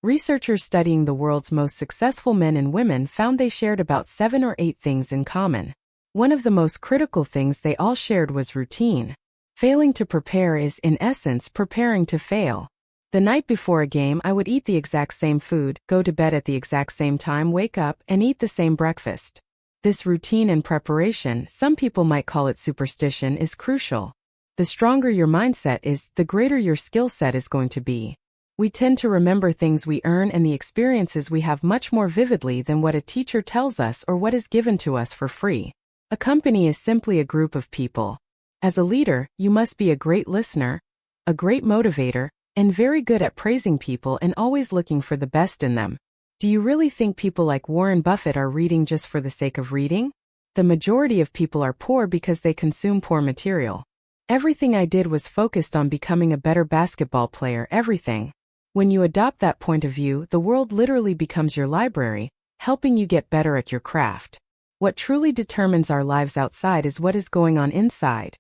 Researchers studying the world's most successful men and women found they shared about 7 or 8 things in common. One of the most critical things they all shared was routine. Failing to prepare is, in essence, preparing to fail. The night before a game, I would eat the exact same food, go to bed at the exact same time, wake up, and eat the same breakfast. This routine and preparation, some people might call it superstition, is crucial. The stronger your mindset is, the greater your skill set is going to be. We tend to remember things we earn and the experiences we have much more vividly than what a teacher tells us or what is given to us for free. A company is simply a group of people. As a leader, you must be a great listener, a great motivator, and very good at praising people and always looking for the best in them. Do you really think people like Warren Buffett are reading just for the sake of reading? The majority of people are poor because they consume poor material. Everything I did was focused on becoming a better basketball player, everything. When you adopt that point of view, the world literally becomes your library, helping you get better at your craft. What truly determines our lives outside is what is going on inside.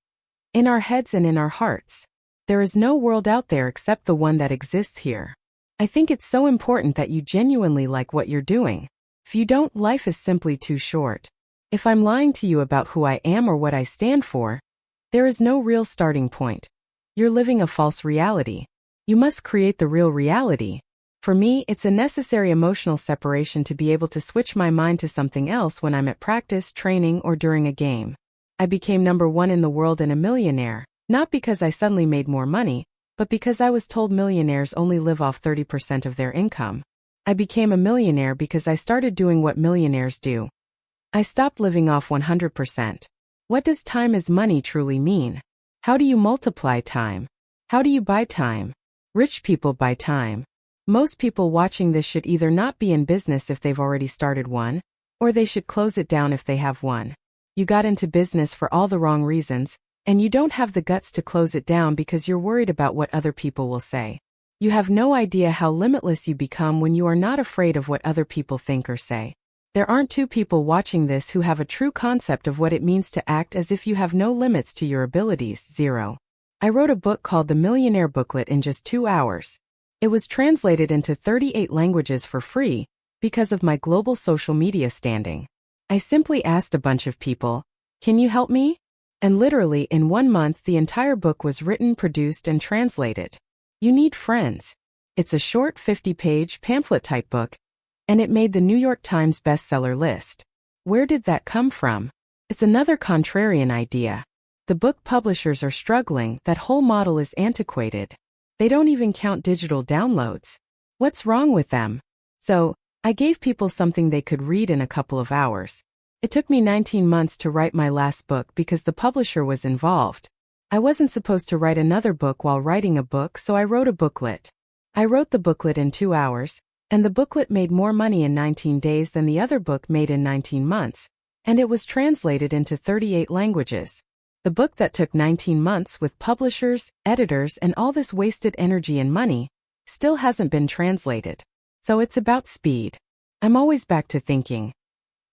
In our heads and in our hearts. There is no world out there except the one that exists here. I think it's so important that you genuinely like what you're doing. If you don't, life is simply too short. If I'm lying to you about who I am or what I stand for, there is no real starting point. You're living a false reality. You must create the real reality. For me, it's a necessary emotional separation to be able to switch my mind to something else when I'm at practice, training, or during a game. I became #1 in the world and a millionaire, not because I suddenly made more money, but because I was told millionaires only live off 30% of their income. I became a millionaire because I started doing what millionaires do. I stopped living off 100%. What does time is money truly mean? How do you multiply time? How do you buy time? Rich people buy time. Most people watching this should either not be in business if they've already started one, or they should close it down if they have one. You got into business for all the wrong reasons, and you don't have the guts to close it down because you're worried about what other people will say. You have no idea how limitless you become when you are not afraid of what other people think or say. There aren't 2 people watching this who have a true concept of what it means to act as if you have no limits to your abilities, 0. I wrote a book called The Millionaire Booklet in just 2 hours. It was translated into 38 languages for free because of my global social media standing. I simply asked a bunch of people, "Can you help me?" And literally in 1 month the entire book was written, produced, and translated. You need friends. It's a short 50-page pamphlet-type book, and it made the New York Times bestseller list. Where did that come from? It's another contrarian idea. The book publishers are struggling, that whole model is antiquated. They don't even count digital downloads. What's wrong with them? So, I gave people something they could read in a couple of hours. It took me 19 months to write my last book because the publisher was involved. I wasn't supposed to write another book while writing a book, so I wrote a booklet. I wrote the booklet in 2 hours, and the booklet made more money in 19 days than the other book made in 19 months, and it was translated into 38 languages. The book that took 19 months with publishers, editors, and all this wasted energy and money still hasn't been translated. So it's about speed. I'm always back to thinking,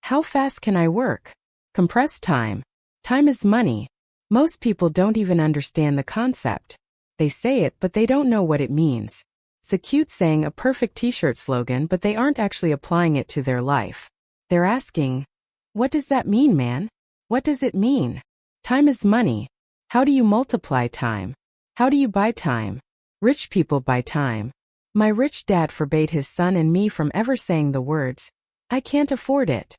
how fast can I work? Compress time. Time is money. Most people don't even understand the concept. They say it, but they don't know what it means. It's a cute saying, a perfect t-shirt slogan, but they aren't actually applying it to their life. They're asking, what does that mean, man? What does it mean? Time is money. How do you multiply time? How do you buy time? Rich people buy time. My rich dad forbade his son and me from ever saying the words, "I can't afford it."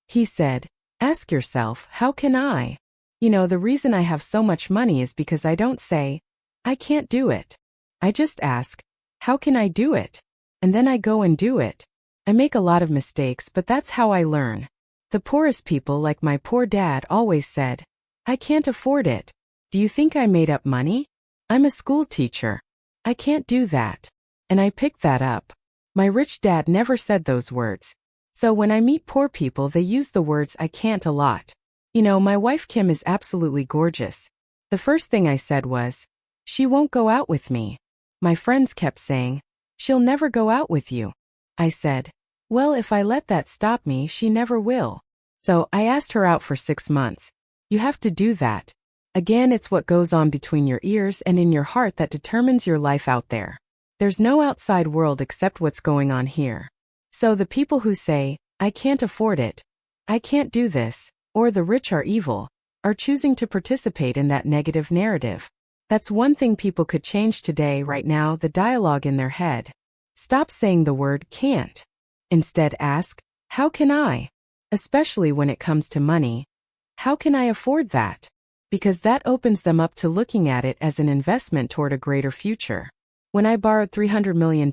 He said, "Ask yourself, how can I?" You know, the reason I have so much money is because I don't say, "I can't do it." I just ask, "How can I do it?" And then I go and do it. I make a lot of mistakes, but that's how I learn. The poorest people, like my poor dad, always said, "I can't afford it." Do you think I made up money? I'm a school teacher. I can't do that. And I picked that up. My rich dad never said those words. So when I meet poor people, they use the words "I can't" a lot. You know, my wife Kim is absolutely gorgeous. The first thing I said was, "She won't go out with me." My friends kept saying, "She'll never go out with you." I said, "Well, if I let that stop me, she never will." So I asked her out for 6 months. You have to do that. Again, it's what goes on between your ears and in your heart that determines your life out there. There's no outside world except what's going on here. So the people who say, I can't afford it, I can't do this, or the rich are evil, are choosing to participate in that negative narrative. That's one thing people could change today, right now, the dialogue in their head. Stop saying the word can't. Instead ask, how can I? Especially when it comes to money. How can I afford that? Because that opens them up to looking at it as an investment toward a greater future. When I borrowed $300 million,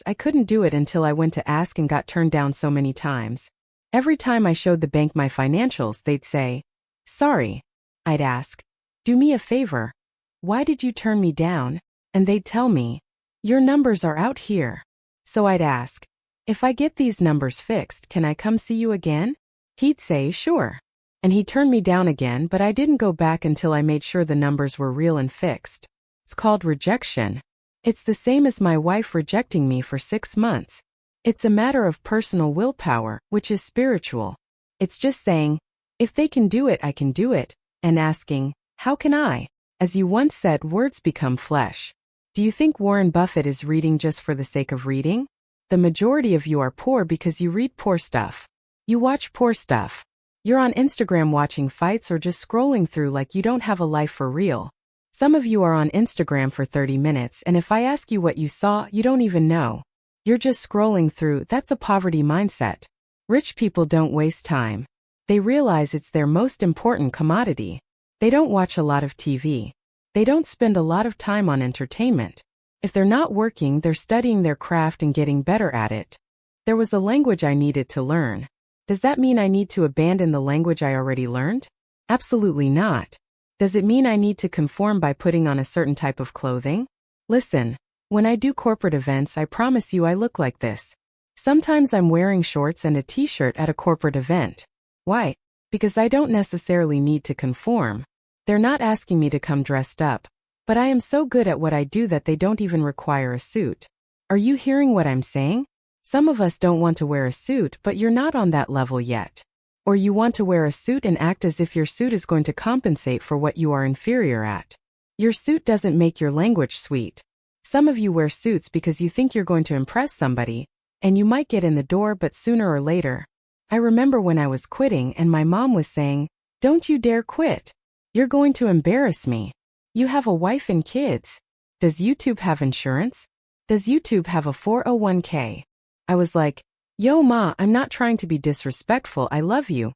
I couldn't do it until I went to ask and got turned down so many times. Every time I showed the bank my financials, they'd say, sorry. I'd ask, do me a favor. Why did you turn me down? And they'd tell me, your numbers are out here. So I'd ask, if I get these numbers fixed, can I come see you again? He'd say, sure. And he turned me down again, but I didn't go back until I made sure the numbers were real and fixed. It's called rejection. It's the same as my wife rejecting me for 6 months. It's a matter of personal willpower, which is spiritual. It's just saying, if they can do it, I can do it, and asking, how can I? As you once said, words become flesh. Do you think Warren Buffett is reading just for the sake of reading? The majority of you are poor because you read poor stuff. You watch poor stuff. You're on Instagram watching fights or just scrolling through like you don't have a life for real. Some of you are on Instagram for 30 minutes, and if I ask you what you saw, you don't even know. You're just scrolling through. That's a poverty mindset. Rich people don't waste time. They realize it's their most important commodity. They don't watch a lot of TV. They don't spend a lot of time on entertainment. If they're not working, they're studying their craft and getting better at it. There was a language I needed to learn. Does that mean I need to abandon the language I already learned? Absolutely not. Does it mean I need to conform by putting on a certain type of clothing? Listen, when I do corporate events, I promise you I look like this. Sometimes I'm wearing shorts and a t-shirt at a corporate event. Why? Because I don't necessarily need to conform. They're not asking me to come dressed up. But I am so good at what I do that they don't even require a suit. Are you hearing what I'm saying? Some of us don't want to wear a suit, but you're not on that level yet. Or you want to wear a suit and act as if your suit is going to compensate for what you are inferior at. Your suit doesn't make your language sweet. Some of you wear suits because you think you're going to impress somebody, and you might get in the door, but sooner or later. I remember when I was quitting and my mom was saying, don't you dare quit. You're going to embarrass me. You have a wife and kids. Does YouTube have insurance? Does YouTube have a 401k? I was like, yo ma, I'm not trying to be disrespectful, I love you.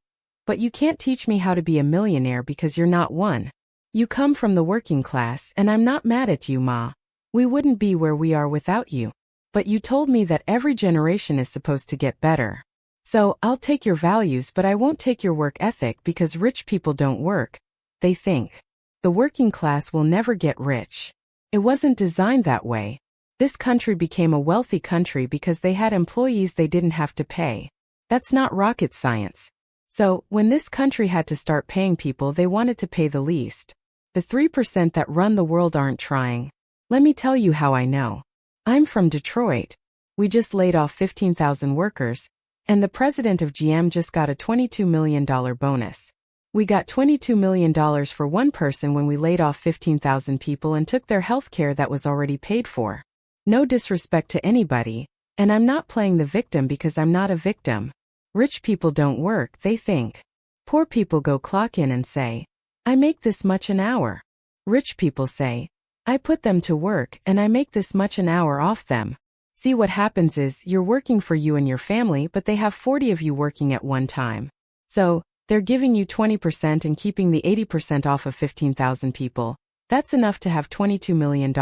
But you can't teach me how to be a millionaire because you're not one. You come from the working class and I'm not mad at you, ma. We wouldn't be where we are without you. But you told me that every generation is supposed to get better. So I'll take your values, but I won't take your work ethic because rich people don't work. They think. The working class will never get rich. It wasn't designed that way. This country became a wealthy country because they had employees they didn't have to pay. That's not rocket science. So, when this country had to start paying people, they wanted to pay the least. The 3% that run the world aren't trying. Let me tell you how I know. I'm from Detroit. We just laid off 15,000 workers, and the president of GM just got a $22 million bonus. We got $22 million for one person when we laid off 15,000 people and took their health care that was already paid for. No disrespect to anybody, and I'm not playing the victim because I'm not a victim. Rich people don't work, they think. Poor people go clock in and say, I make this much an hour. Rich people say, I put them to work and I make this much an hour off them. See, what happens is you're working for you and your family, but they have 40 of you working at one time. So, they're giving you 20% and keeping the 80% off of 15,000 people. That's enough to have $22 million.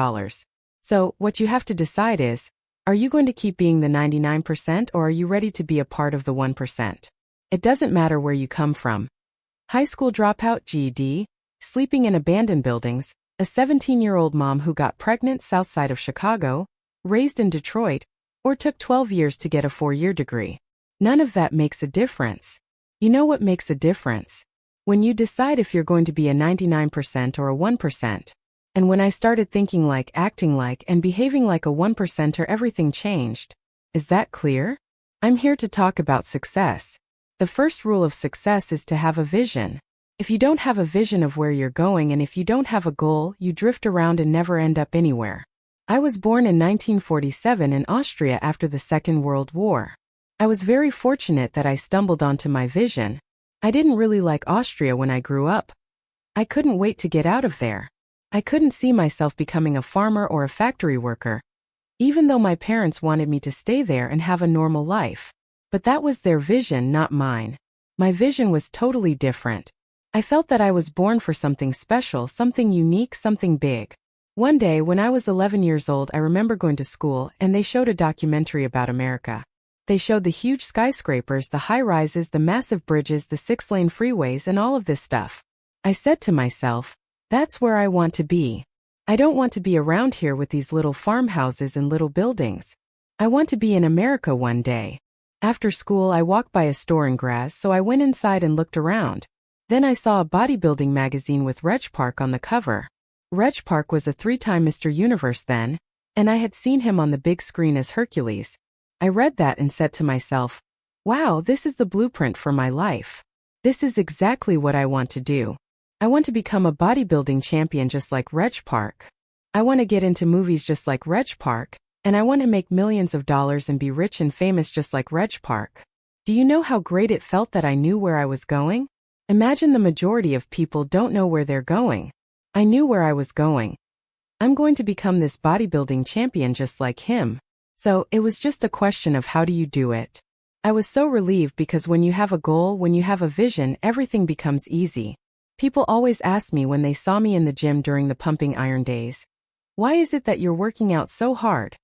So, what you have to decide is, are you going to keep being the 99% or are you ready to be a part of the 1%? It doesn't matter where you come from. High school dropout, GED, sleeping in abandoned buildings, a 17-year-old mom who got pregnant south side of Chicago, raised in Detroit, or took 12 years to get a 4-year degree. None of that makes a difference. You know what makes a difference? When you decide if you're going to be a 99% or a 1%. And when I started thinking like, acting like, and behaving like a 1%er, everything changed. Is that clear? I'm here to talk about success. The first rule of success is to have a vision. If you don't have a vision of where you're going and if you don't have a goal, you drift around and never end up anywhere. I was born in 1947 in Austria after the Second World War. I was very fortunate that I stumbled onto my vision. I didn't really like Austria when I grew up. I couldn't wait to get out of there. I couldn't see myself becoming a farmer or a factory worker, even though my parents wanted me to stay there and have a normal life. But that was their vision, not mine. My vision was totally different. I felt that I was born for something special, something unique, something big. One day, when I was 11 years old, I remember going to school and they showed a documentary about America. They showed the huge skyscrapers, the high-rises, the massive bridges, the 6-lane freeways, and all of this stuff. I said to myself, that's where I want to be. I don't want to be around here with these little farmhouses and little buildings. I want to be in America one day. After school, I walked by a store in Graz, so I went inside and looked around. Then I saw a bodybuilding magazine with Rejection on the cover. Rejection was a 3-time Mr. Universe then, and I had seen him on the big screen as Hercules. I read that and said to myself, wow, this is the blueprint for my life. This is exactly what I want to do. I want to become a bodybuilding champion just like Rejection. I want to get into movies just like Rejection, and I want to make millions of dollars and be rich and famous just like Rejection. Do you know how great it felt that I knew where I was going? Imagine the majority of people don't know where they're going. I knew where I was going. I'm going to become this bodybuilding champion just like him. So, it was just a question of how do you do it. I was so relieved because when you have a goal, when you have a vision, everything becomes easy. People always ask me when they saw me in the gym during the pumping iron days, why is it that you're working out so hard?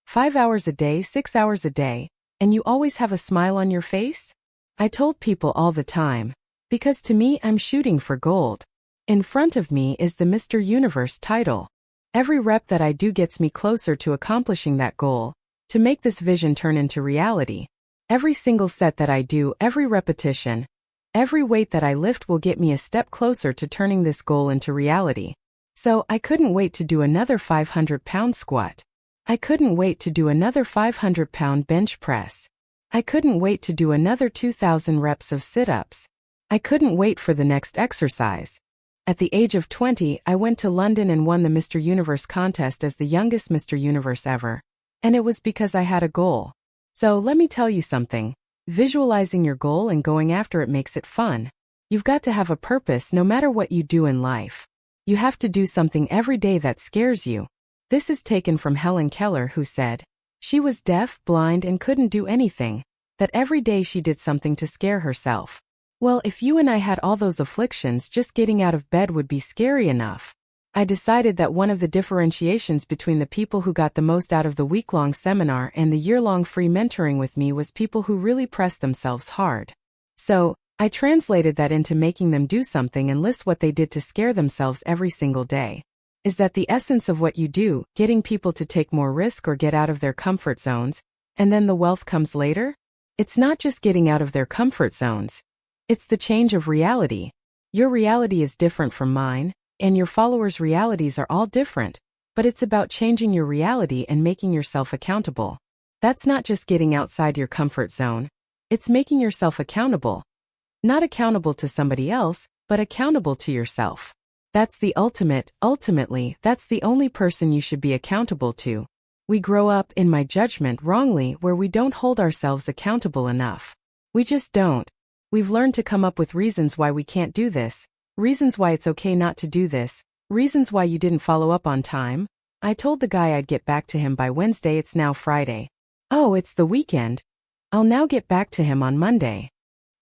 5 hours a day, 6 hours a day, and you always have a smile on your face? I told people all the time, because to me I'm shooting for gold. In front of me is the Mr. Universe title. Every rep that I do gets me closer to accomplishing that goal, to make this vision turn into reality. Every single set that I do, every repetition, every weight that I lift will get me a step closer to turning this goal into reality. So I couldn't wait to do another 500-pound squat. I couldn't wait to do another 500-pound bench press. I couldn't wait to do another 2,000 reps of sit-ups. I couldn't wait for the next exercise. At the age of 20, I went to London and won the Mr. Universe contest as the youngest Mr. Universe ever. And it was because I had a goal. So let me tell you something. Visualizing your goal and going after it makes it fun. You've got to have a purpose no matter what you do in life. You have to do something every day that scares you. This is taken from Helen Keller, who said, she was deaf, blind, and couldn't do anything, that every day she did something to scare herself. Well, if you and I had all those afflictions, just getting out of bed would be scary enough. I decided that one of the differentiations between the people who got the most out of the week-long seminar and the year-long free mentoring with me was people who really pressed themselves hard. So, I translated that into making them do something and list what they did to scare themselves every single day. Is that the essence of what you do, getting people to take more risk or get out of their comfort zones, and then the wealth comes later? It's not just getting out of their comfort zones. It's the change of reality. Your reality is different from mine, and your followers' realities are all different, but it's about changing your reality and making yourself accountable. That's not just getting outside your comfort zone. It's making yourself accountable. Not accountable to somebody else, but accountable to yourself. That's the ultimately, that's the only person you should be accountable to. We grow up, in my judgment, wrongly, where we don't hold ourselves accountable enough. We just don't. We've learned to come up with reasons why we can't do this, reasons why it's okay not to do this, reasons why you didn't follow up on time. I told the guy I'd get back to him by Wednesday, it's now Friday. Oh, it's the weekend. I'll now get back to him on Monday.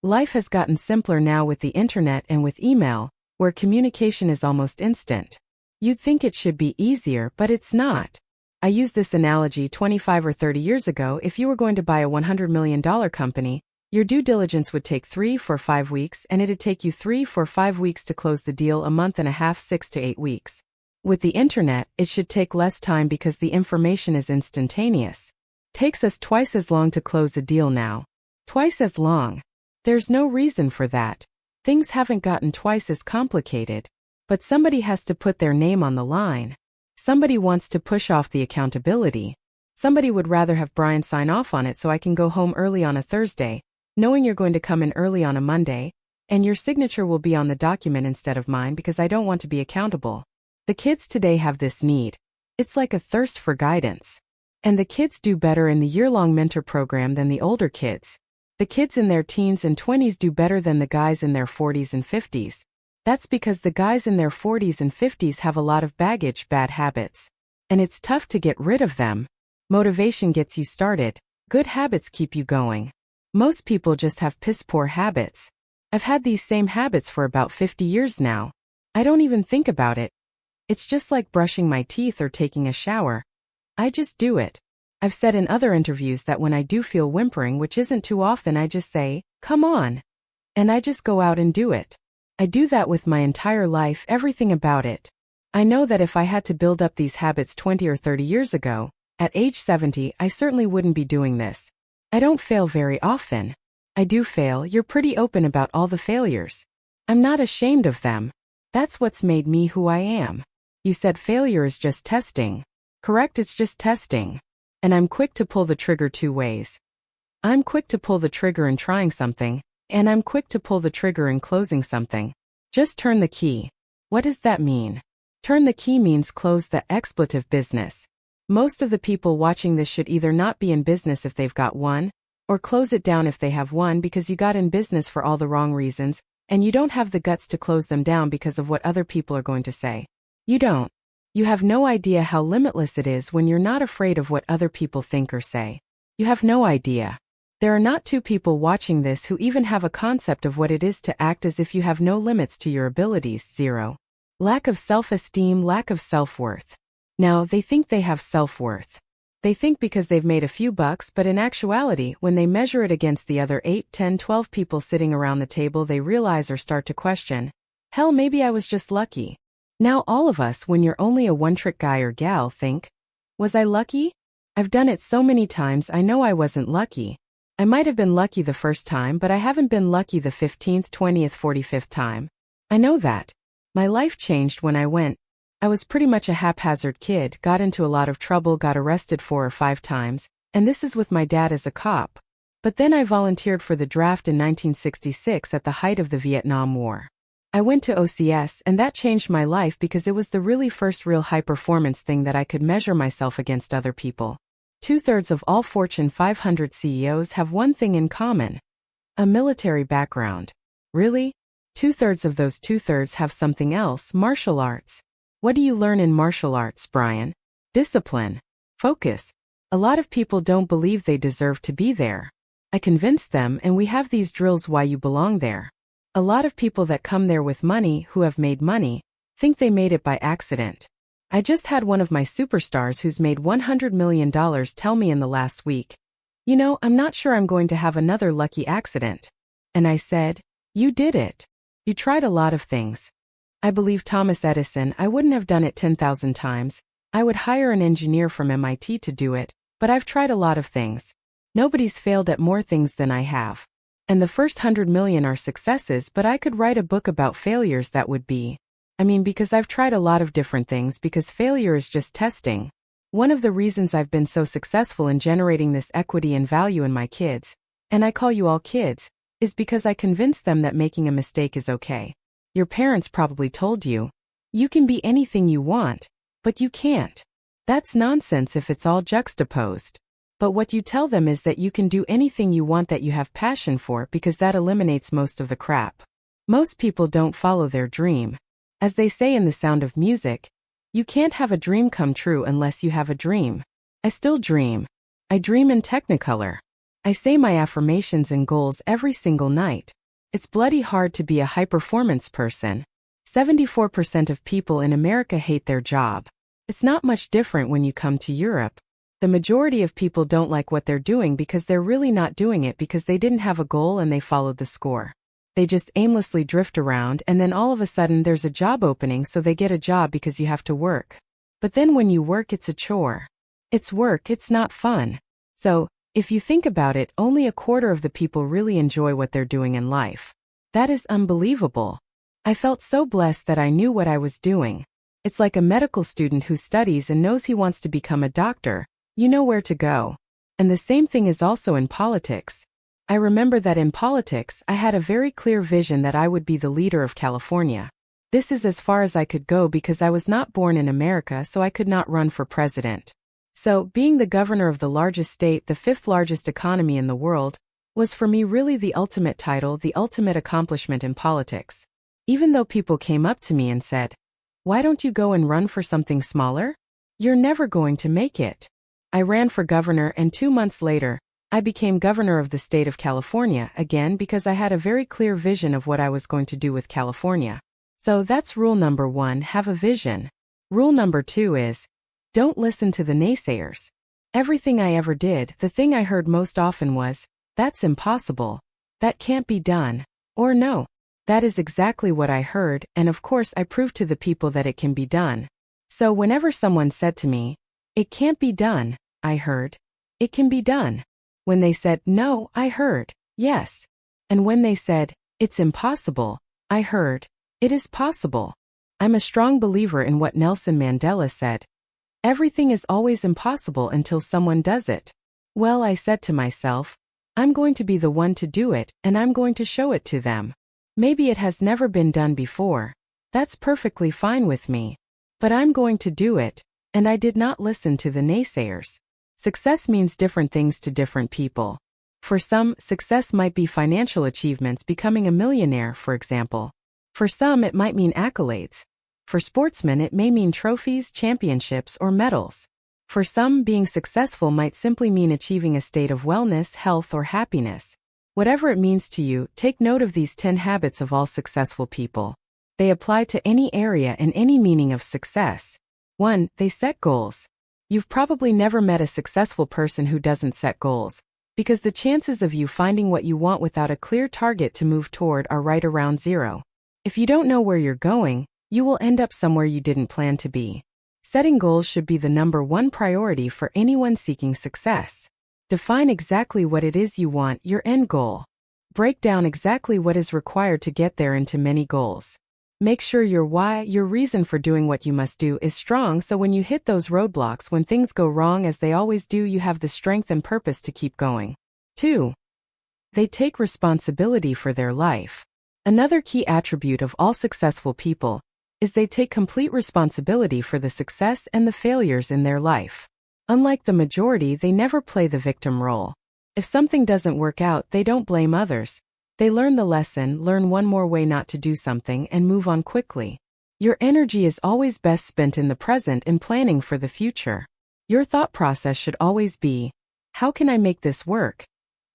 Life has gotten simpler now with the internet and with email, where communication is almost instant. You'd think it should be easier, but it's not. I used this analogy 25 or 30 years ago. If you were going to buy a $100 million company, your due diligence would take 3, 4, 5 weeks, and it'd take you 3, 4, 5 weeks to close the deal, a month and a half, 6 to 8 weeks. With the internet, it should take less time because the information is instantaneous. Takes us twice as long to close a deal now. Twice as long. There's no reason for that. Things haven't gotten twice as complicated. But somebody has to put their name on the line. Somebody wants to push off the accountability. Somebody would rather have Brian sign off on it so I can go home early on a Thursday, knowing you're going to come in early on a Monday, and your signature will be on the document instead of mine because I don't want to be accountable. The kids today have this need. It's like a thirst for guidance. And the kids do better in the year-long mentor program than the older kids. The kids in their teens and 20s do better than the guys in their 40s and 50s. That's because the guys in their 40s and 50s have a lot of baggage, bad habits. And it's tough to get rid of them. Motivation gets you started. Good habits keep you going. Most people just have piss-poor habits. I've had these same habits for about 50 years now. I don't even think about it. It's just like brushing my teeth or taking a shower. I just do it. I've said in other interviews that when I do feel whimpering, which isn't too often, I just say, come on. And I just go out and do it. I do that with my entire life, everything about it. I know that if I had to build up these habits 20 or 30 years ago, at age 70, I certainly wouldn't be doing this. I don't fail very often. I do fail. You're pretty open about all the failures. I'm not ashamed of them. That's what's made me who I am. You said failure is just testing. Correct, it's just testing. And I'm quick to pull the trigger two ways. I'm quick to pull the trigger in trying something, and I'm quick to pull the trigger in closing something. Just turn the key. What does that mean? Turn the key means close the expletive business. Most of the people watching this should either not be in business if they've got one, or close it down if they have one because you got in business for all the wrong reasons, and you don't have the guts to close them down because of what other people are going to say. You don't. You have no idea how limitless it is when you're not afraid of what other people think or say. You have no idea. There are not two people watching this who even have a concept of what it is to act as if you have no limits to your abilities. 0. Lack of self-esteem, lack of self-worth. Now, they think they have self-worth. They think because they've made a few bucks, but in actuality, when they measure it against the other 8, 10, 12 people sitting around the table, they realize or start to question, hell, maybe I was just lucky. Now all of us, when you're only a one-trick guy or gal, think, was I lucky? I've done it so many times I know I wasn't lucky. I might have been lucky the first time, but I haven't been lucky the 15th, 20th, 45th time. I know that. My life changed when I went. I was pretty much a haphazard kid, got into a lot of trouble, got arrested 4 or 5 times, and this is with my dad as a cop. But then I volunteered for the draft in 1966 at the height of the Vietnam War. I went to OCS, and that changed my life because it was the really first real high-performance thing that I could measure myself against other people. 2/3 of all Fortune 500 CEOs have one thing in common. A military background. Really? 2/3 of those 2/3 have something else, martial arts. What do you learn in martial arts, Brian? Discipline. Focus. A lot of people don't believe they deserve to be there. I convinced them, and we have these drills why you belong there. A lot of people that come there with money, who have made money, think they made it by accident. I just had one of my superstars who's made $100 million tell me in the last week, you know, I'm not sure I'm going to have another lucky accident. And I said, you did it. You tried a lot of things. I believe Thomas Edison, I wouldn't have done it 10,000 times. I would hire an engineer from MIT to do it, but I've tried a lot of things. Nobody's failed at more things than I have. And the first 100 million are successes, but I could write a book about failures that would be. Because I've tried a lot of different things because failure is just testing. One of the reasons I've been so successful in generating this equity and value in my kids, and I call you all kids, is because I convinced them that making a mistake is okay. Your parents probably told you, you can be anything you want, but you can't. That's nonsense if it's all juxtaposed. But what you tell them is that you can do anything you want that you have passion for because that eliminates most of the crap. Most people don't follow their dream. As they say in The Sound of Music, you can't have a dream come true unless you have a dream. I still dream. I dream in Technicolor. I say my affirmations and goals every single night. It's bloody hard to be a high-performance person. 74% of people in America hate their job. It's not much different when you come to Europe. The majority of people don't like what they're doing because they're really not doing it because they didn't have a goal and they followed the score. They just aimlessly drift around and then all of a sudden there's a job opening so they get a job because you have to work. But then when you work it's a chore. It's work, it's not fun. So, if you think about it, only 1/4 of the people really enjoy what they're doing in life. That is unbelievable. I felt so blessed that I knew what I was doing. It's like a medical student who studies and knows he wants to become a doctor. You know where to go. And the same thing is also in politics. I remember that in politics, I had a very clear vision that I would be the leader of California. This is as far as I could go because I was not born in America, so I could not run for president. So, being the governor of the largest state, the fifth largest economy in the world, was for me really the ultimate title, the ultimate accomplishment in politics. Even though people came up to me and said, "Why don't you go and run for something smaller? You're never going to make it." I ran for governor, and 2 months later, I became governor of the state of California, again because I had a very clear vision of what I was going to do with California. So that's rule number 1, have a vision. Rule number 2 is, don't listen to the naysayers. Everything I ever did, the thing I heard most often was, "That's impossible. That can't be done." Or "No." That is exactly what I heard, and of course I proved to the people that it can be done. So whenever someone said to me, "It can't be done," I heard, "It can be done." When they said, "No," I heard, "Yes." And when they said, "It's impossible," I heard, "It is possible." I'm a strong believer in what Nelson Mandela said. Everything is always impossible until someone does it. Well, I said to myself, I'm going to be the one to do it, and I'm going to show it to them. Maybe it has never been done before. That's perfectly fine with me. But I'm going to do it, and I did not listen to the naysayers. Success means different things to different people. For some, success might be financial achievements, becoming a millionaire, for example. For some, it might mean accolades. For sportsmen, it may mean trophies, championships, or medals. For some, being successful might simply mean achieving a state of wellness, health, or happiness. Whatever it means to you, take note of these 10 habits of all successful people. They apply to any area and any meaning of success. 1. They set goals. You've probably never met a successful person who doesn't set goals, because the chances of you finding what you want without a clear target to move toward are right around 0. If you don't know where you're going, you will end up somewhere you didn't plan to be. Setting goals should be the number 1 priority for anyone seeking success. Define exactly what it is you want, your end goal. Break down exactly what is required to get there into many goals. Make sure your why, your reason for doing what you must do, is strong, so when you hit those roadblocks, when things go wrong as they always do, you have the strength and purpose to keep going. 2. They take responsibility for their life. Another key attribute of all successful people is they take complete responsibility for the success and the failures in their life. Unlike the majority, they never play the victim role. If something doesn't work out, they don't blame others. They learn the lesson, learn one more way not to do something, and move on quickly. Your energy is always best spent in the present and planning for the future. Your thought process should always be, how can I make this work?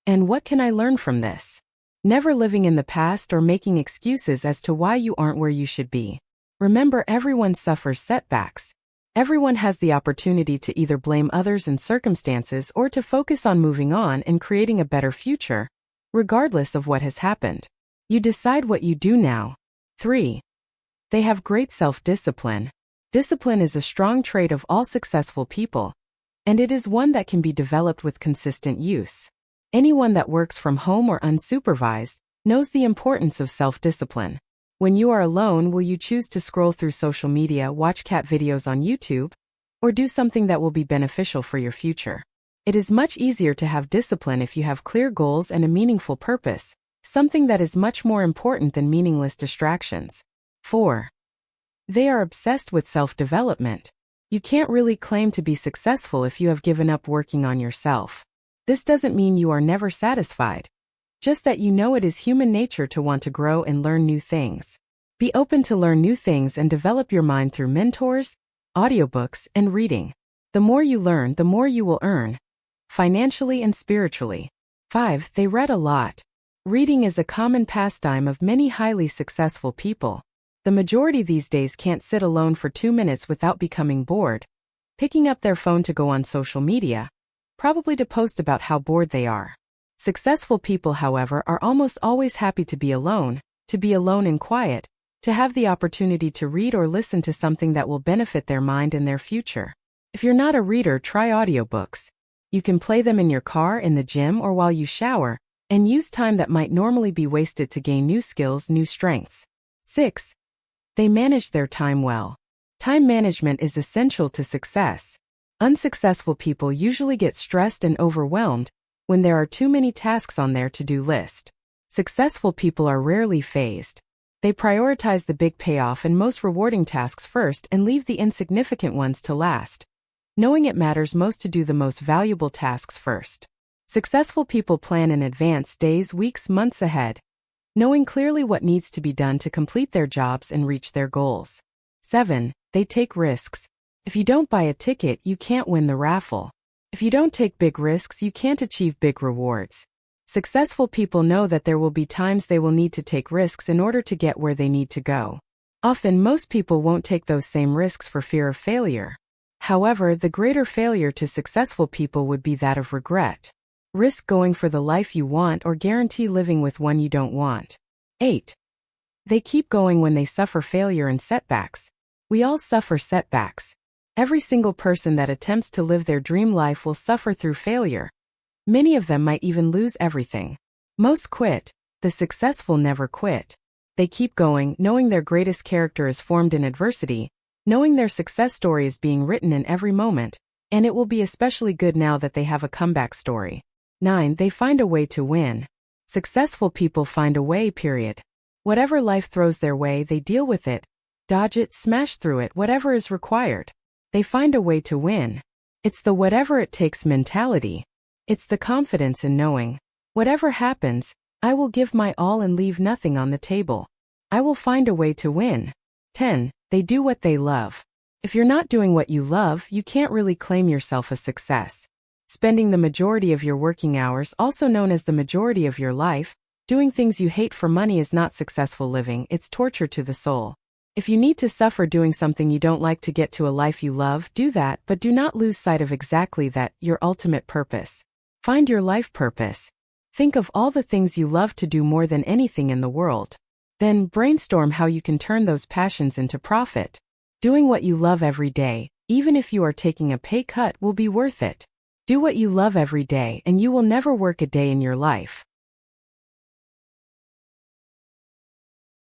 And what can I learn from this? Never living in the past or making excuses as to why you aren't where you should be. Remember, everyone suffers setbacks. Everyone has the opportunity to either blame others and circumstances or to focus on moving on and creating a better future, regardless of what has happened. You decide what you do now. 3. They have great self-discipline. Discipline is a strong trait of all successful people, and it is one that can be developed with consistent use. Anyone that works from home or unsupervised knows the importance of self-discipline. When you are alone, will you choose to scroll through social media, watch cat videos on YouTube, or do something that will be beneficial for your future? It is much easier to have discipline if you have clear goals and a meaningful purpose, something that is much more important than meaningless distractions. 4. They are obsessed with self-development. You can't really claim to be successful if you have given up working on yourself. This doesn't mean you are never satisfied. Just that you know it is human nature to want to grow and learn new things. Be open to learn new things and develop your mind through mentors, audiobooks, and reading. The more you learn, the more you will earn, financially and spiritually. 5. They read a lot. Reading is a common pastime of many highly successful people. The majority these days can't sit alone for 2 minutes without becoming bored, picking up their phone to go on social media, probably to post about how bored they are. Successful people, however, are almost always happy to be alone in quiet, to have the opportunity to read or listen to something that will benefit their mind and their future. If you're not a reader, try audiobooks. You can play them in your car, in the gym, or while you shower, and use time that might normally be wasted to gain new skills, new strengths. 6. They manage their time well. Time management is essential to success. Unsuccessful people usually get stressed and overwhelmed when there are too many tasks on their to-do list. Successful people are rarely phased. They prioritize the big payoff and most rewarding tasks first and leave the insignificant ones to last, knowing it matters most to do the most valuable tasks first. Successful people plan in advance, days, weeks, months ahead, knowing clearly what needs to be done to complete their jobs and reach their goals. 7. They take risks. If you don't buy a ticket, you can't win the raffle. If you don't take big risks, you can't achieve big rewards. Successful people know that there will be times they will need to take risks in order to get where they need to go. Often, most people won't take those same risks for fear of failure. However, the greater failure to successful people would be that of regret. Risk going for the life you want or guarantee living with one you don't want. 8. They keep going when they suffer failure and setbacks. We all suffer setbacks. Every single person that attempts to live their dream life will suffer through failure. Many of them might even lose everything. Most quit. The successful never quit. They keep going, knowing their greatest character is formed in adversity, knowing their success story is being written in every moment, and it will be especially good now that they have a comeback story. 9. They find a way to win. Successful people find a way, period. Whatever life throws their way, they deal with it, dodge it, smash through it, whatever is required. They find a way to win. It's the whatever it takes mentality. It's the confidence in knowing, whatever happens, I will give my all and leave nothing on the table. I will find a way to win. 10. They do what they love. If you're not doing what you love, you can't really claim yourself a success. Spending the majority of your working hours, also known as the majority of your life, doing things you hate for money is not successful living, it's torture to the soul. If you need to suffer doing something you don't like to get to a life you love, do that, but do not lose sight of exactly that, your ultimate purpose. Find your life purpose. Think of all the things you love to do more than anything in the world. Then brainstorm how you can turn those passions into profit. Doing what you love every day, even if you are taking a pay cut, will be worth it. Do what you love every day and you will never work a day in your life.